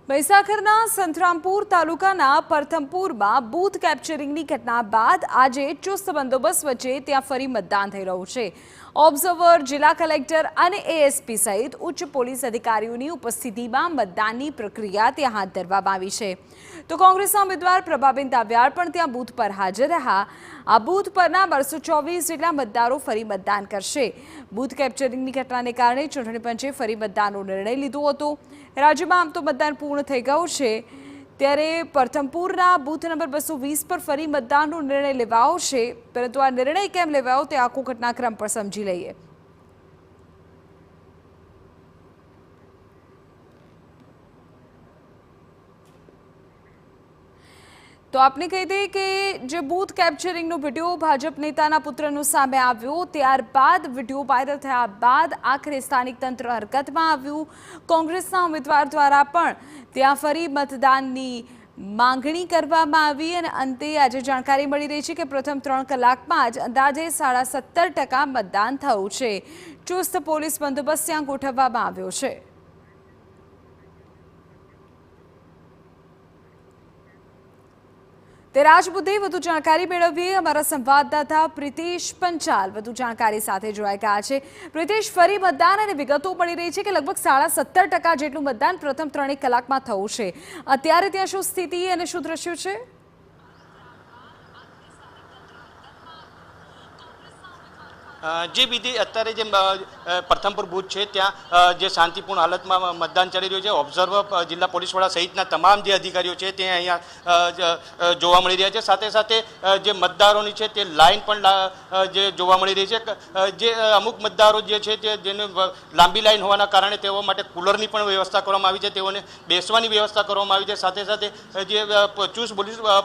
મહીસાગરના સંતરામપુર તાલુકાના પરથમપુરમાં બૂથ કેપ્ચરિંગની ઘટના બાદ આજે ચુસ્ત બંદોબસ્ત વચ્ચે ત્યાં ફરી મતદાન થઈ રહ્યું છે। ઓબ્ઝર્વર, જિલ્લા કલેક્ટર અને એએસપી સહિત ઉચ્ચ પોલીસ અધિકારીઓની ઉપસ્થિતિમાં મતદાનની પ્રક્રિયા ત્યાં હાથ ધરવામાં આવી છે। તો કોંગ્રેસના ઉમેદવાર પ્રભાબેન દાવ્યાળ પણ ત્યાં બૂથ પર હાજર રહ્યા। આ બૂથ પરના 224 જેટલા મતદારો ફરી મતદાન કરશે। બૂથ કેપ્ચરિંગની ઘટનાને કારણે ચૂંટણી પંચે ફરી મતદાનનો નિર્ણય લીધો હતો। રાજ્યમાં આમ તો મતદાન પૂર્ણ થઈ ગયું છે, ત્યારે પરથમપુરના બૂથ નંબર 220 પર ફરી મતદાનનો નિર્ણય લેવાયો છે। પરંતુ આ નિર્ણય કેમ લેવાયો તે આખો ઘટનાક્રમ પર સમજી લઈએ। તો આપને કહી દઈએ કે જે બૂથ કેપ્ચરિંગનો વિડીયો ભાજપ નેતાના પુત્રનો સામે આવ્યો, ત્યારબાદ વિડીયો વાયરલ થયા બાદ આખરે સ્થાનિક તંત્ર હરકતમાં આવ્યું। કોંગ્રેસના ઉમેદવાર દ્વારા પણ ત્યાં ફરી મતદાનની માંગણી કરવામાં આવી અને અંતે આજે જાણકારી મળી રહી છે કે પ્રથમ 3 કલાકમાં જ અંદાજે 17.5% મતદાન થયું છે। ચુસ્ત પોલીસ બંદોબસ્ત ત્યાં ગોઠવવામાં આવ્યો છે। તે રાજપૂતે વધુ જાણકારી મેળવીએ। અમારા સંવાદદાતા પ્રિતેશ પંચાલ વધુ જાણકારી સાથે જોડાઈ ગયા છે। પ્રિતેશ, ફરી મતદાન અને વિગતો મળી રહી છે કે લગભગ 17.5% જેટલું મતદાન પ્રથમ 3 કલાકમાં થયું છે। અત્યારે ત્યાં શું સ્થિતિ અને શું દ્રશ્યો છે? જે વિધિ અત્યારે જે પરથમપુર બૂથ છે ત્યાં જે શાંતિપૂર્ણ હાલતમાં મતદાન ચાલી રહ્યું છે। ઓબ્ઝર્વર, જિલ્લા પોલીસ વડા સહિતના તમામ જે અધિકારીઓ છે તે અહીંયા જોવા મળી રહ્યા છે। સાથે સાથે જે મતદારોની છે તે લાઈન પણ જે જોવા મળી રહી છે। જે અમુક મતદારો જે છે તે જેને લાંબી લાઈન હોવાના કારણે તેઓ માટે કુલરની પણ વ્યવસ્થા કરવામાં આવી છે, તેઓને બેસવાની વ્યવસ્થા કરવામાં આવી છે। સાથે સાથે જે ચુસ્ત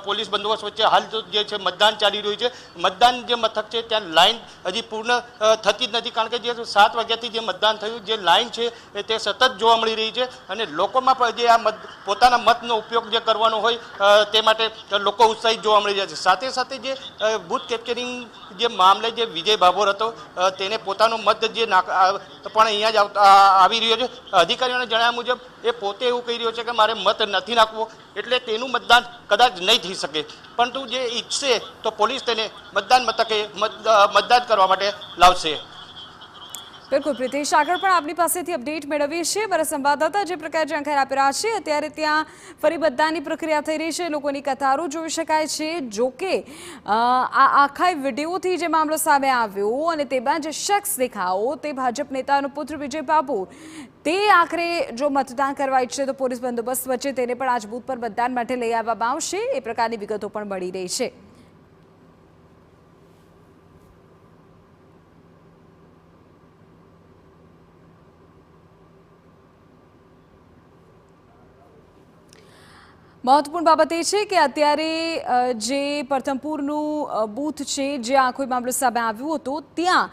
પોલીસ બંદોબસ્ત વચ્ચે હાલ જે છે મતદાન ચાલી રહ્યું છે। મતદાન જે મથક છે ત્યાં લાઈન હજી પૂર્ણ થતી જ નથી, કારણ કે જે 7 વાગ્યાથી જે મતદાન થયું, જે લાઈન છે તે સતત જોવા મળી રહી છે અને લોકોમાં પણ જે આ પોતાના મતનો ઉપયોગ જે કરવાનો હોય તે માટે લોકો ઉત્સાહિત જોવા મળી રહ્યા છે। સાથે સાથે જે બૂથ કેપ્ચરિંગ જે મામલે જે વિજય ભાભોર હતો તેને પોતાનો મત જે પણ અહીંયા જ આવી રહ્યો છે। અધિકારીઓને જણાવ્યા મુજબ એ પોતે એવું કહી રહ્યો છે કે મારે મત નથી નાખવો, એટલે તેનું મતદાન કદાચ નહીં થઈ શકે, પરંતુ જે ઈચ્છશે તો પોલીસ તેને મતદાન મથકે મતદાન કરવા માટે લાવશે। બિલકુલ પ્રિતેશ, આગળ પણ આપની પાસેથી અપડેટ મેળવીએ છીએ। મારા સંવાદદાતા જે પ્રકારે જાણકારી આપી રહ્યા છે, અત્યારે ત્યાં ફરી મતદાનની પ્રક્રિયા થઈ રહી છે, લોકોની કતારો જોઈ શકાય છે। જોકે આ આખા વિડીયોથી જે મામલો સામે આવ્યો અને તેમાં જે શખ્સ દેખાવો તે ભાજપ નેતાનો પુત્ર વિજય ભાભોર, તે આખરે જો મતદાન કરવા ઈચ્છે તો પોલીસ બંદોબસ્ત વચ્ચે તેને પણ આજ બૂથ પર મતદાન માટે લઈ આવવામાં આવશે, એ પ્રકારની વિગતો પણ મળી રહી છે। મહત્વપૂર્ણ બાબત એ છે કે અત્યારે જે પરથમપુરનું બૂથ છે, જે આખો મામલો સામે આવ્યો હતો, ત્યાં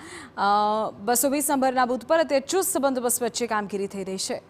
220 નંબરના બૂથ પર અત્યારે ચુસ્ત બંદોબસ્ત વચ્ચે કામગીરી થઈ રહી છે।